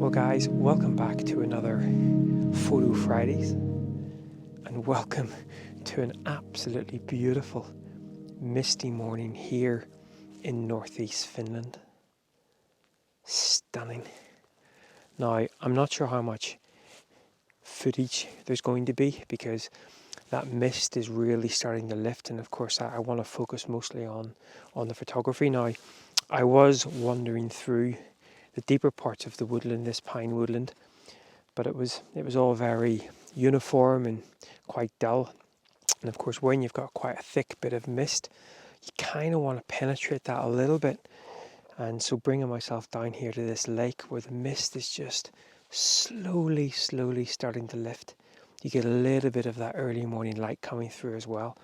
Well guys, welcome back to another Photo Fridays and welcome to an absolutely beautiful misty morning here in northeast Finland. Stunning. Now, I'm not sure how much footage there's going to be because that mist is really starting to lift, and of course I want to focus mostly on the photography. Now, I was wandering through the deeper parts of the woodland, this pine woodland, but it was all very uniform and quite dull. And of course, when you've got quite a thick bit of mist, you kind of want to penetrate that a little bit. And so bringing myself down here to this lake where the mist is just slowly starting to lift, you get a little bit of that early morning light coming through as well,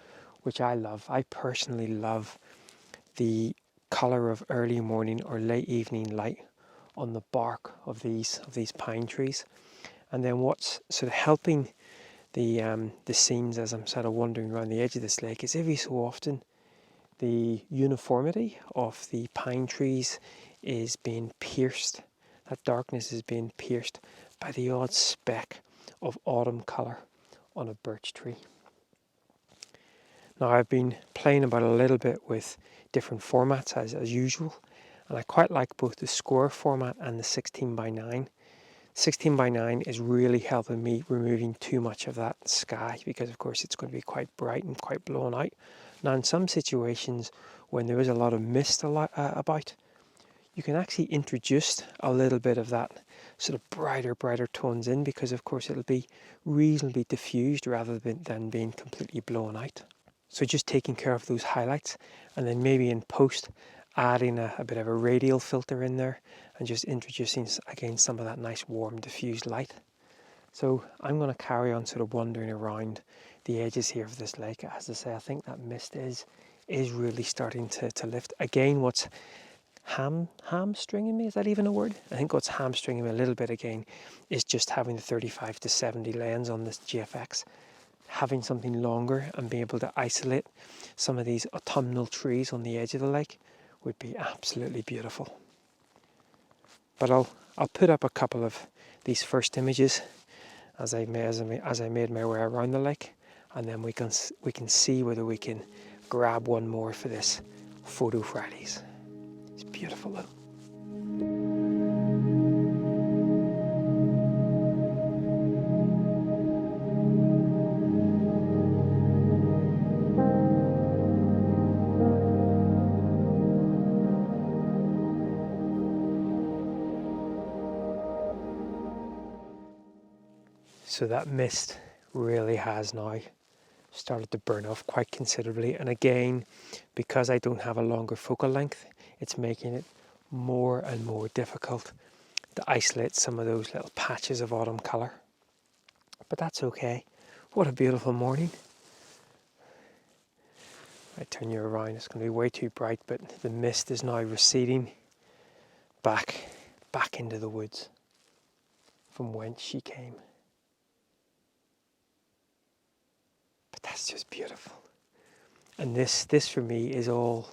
which I love. I personally love the colour of early morning or late evening light on the bark of these pine trees. And then what's sort of helping the scenes as I'm sort of wandering around the edge of this lake is every so often the uniformity of the pine trees is being pierced. That darkness is being pierced by the odd speck of autumn colour on a birch tree. Now, I've been playing about a little bit with different formats as usual, and I quite like both the square format and the 16:9. 16:9 is really helping me removing too much of that sky because of course it's going to be quite bright and quite blown out. Now, in some situations when there is a lot of mist about, you can actually introduce a little bit of that sort of brighter tones in because of course it'll be reasonably diffused rather than being completely blown out. So just taking care of those highlights, and then maybe in post adding a bit of a radial filter in there and just introducing again some of that nice warm diffused light. So I'm going to carry on sort of wandering around the edges here of this lake. As I say, I think that mist is really starting to lift. Again, what's hamstringing me, is that even a word? I think what's hamstringing me a little bit again is just having the 35-70 lens on this GFX. Having something longer and being able to isolate some of these autumnal trees on the edge of the lake would be absolutely beautiful. But I'll put up a couple of these first images as I made my way around the lake, and then we can see whether we can grab one more for this Photo Fridays. It's beautiful though. So that mist really has now started to burn off quite considerably, and again, because I don't have a longer focal length, it's making it more and more difficult to isolate some of those little patches of autumn colour. But that's okay. What a beautiful morning. I turn you around, it's going to be way too bright, but the mist is now receding back into the woods from whence she came. But that's just beautiful. And this for me is all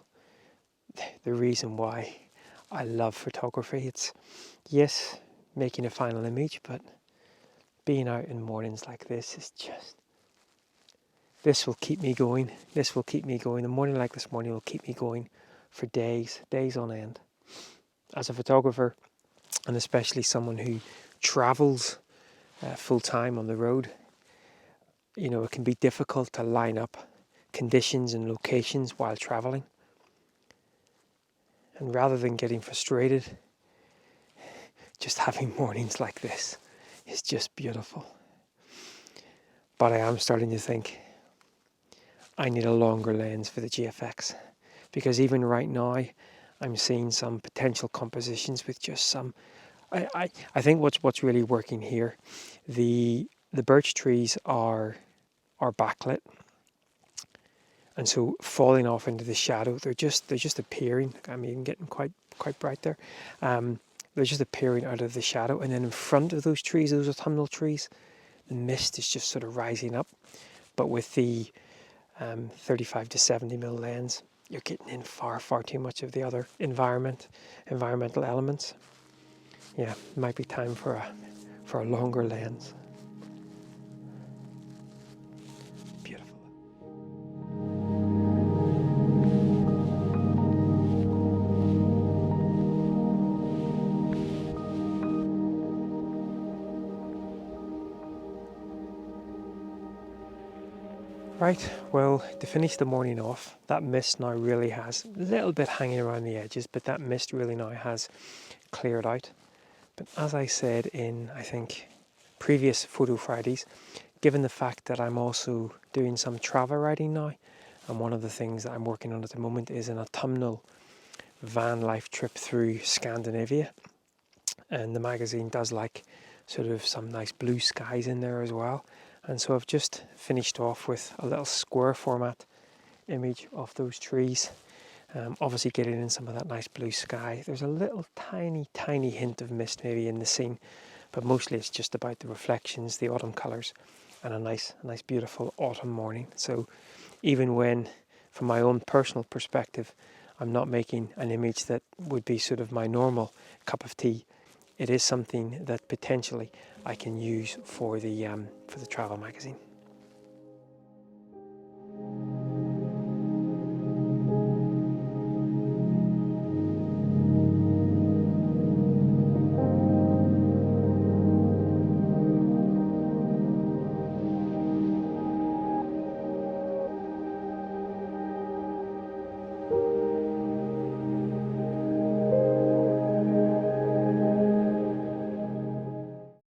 the reason why I love photography. It's, yes, making a final image, but being out in mornings like this is just, this will keep me going. This will keep me going. A morning like this morning will keep me going for days on end. As a photographer, and especially someone who travels full time on the road, you know, it can be difficult to line up conditions and locations while traveling. And rather than getting frustrated, just having mornings like this is just beautiful. But I am starting to think I need a longer lens for the GFX, because even right now I'm seeing some potential compositions with just some, I think what's really working here, the birch trees are backlit, and so falling off into the shadow, they're just appearing. I'm even getting quite bright there. They're just appearing out of the shadow, and then in front of those trees, those autumnal trees, the mist is just sort of rising up. But with the 35-70mm lens, you're getting in far too much of the other environmental elements. yeah, it might be time for a longer lens. Beautiful. Right, well, to finish the morning off, that mist now really has a little bit hanging around the edges, but that mist really now has cleared out. But as I said in, I think, previous Photo Fridays, given the fact that I'm also doing some travel writing now, and one of the things that I'm working on at the moment is an autumnal van life trip through Scandinavia. And the magazine does like sort of some nice blue skies in there as well. And so I've just finished off with a little square format image of those trees. Obviously getting in some of that nice blue sky. There's a little tiny hint of mist maybe in the scene, but mostly it's just about the reflections, the autumn colours, and a nice beautiful autumn morning. So even when, from my own personal perspective, I'm not making an image that would be sort of my normal cup of tea, it is something that potentially I can use for the travel magazine.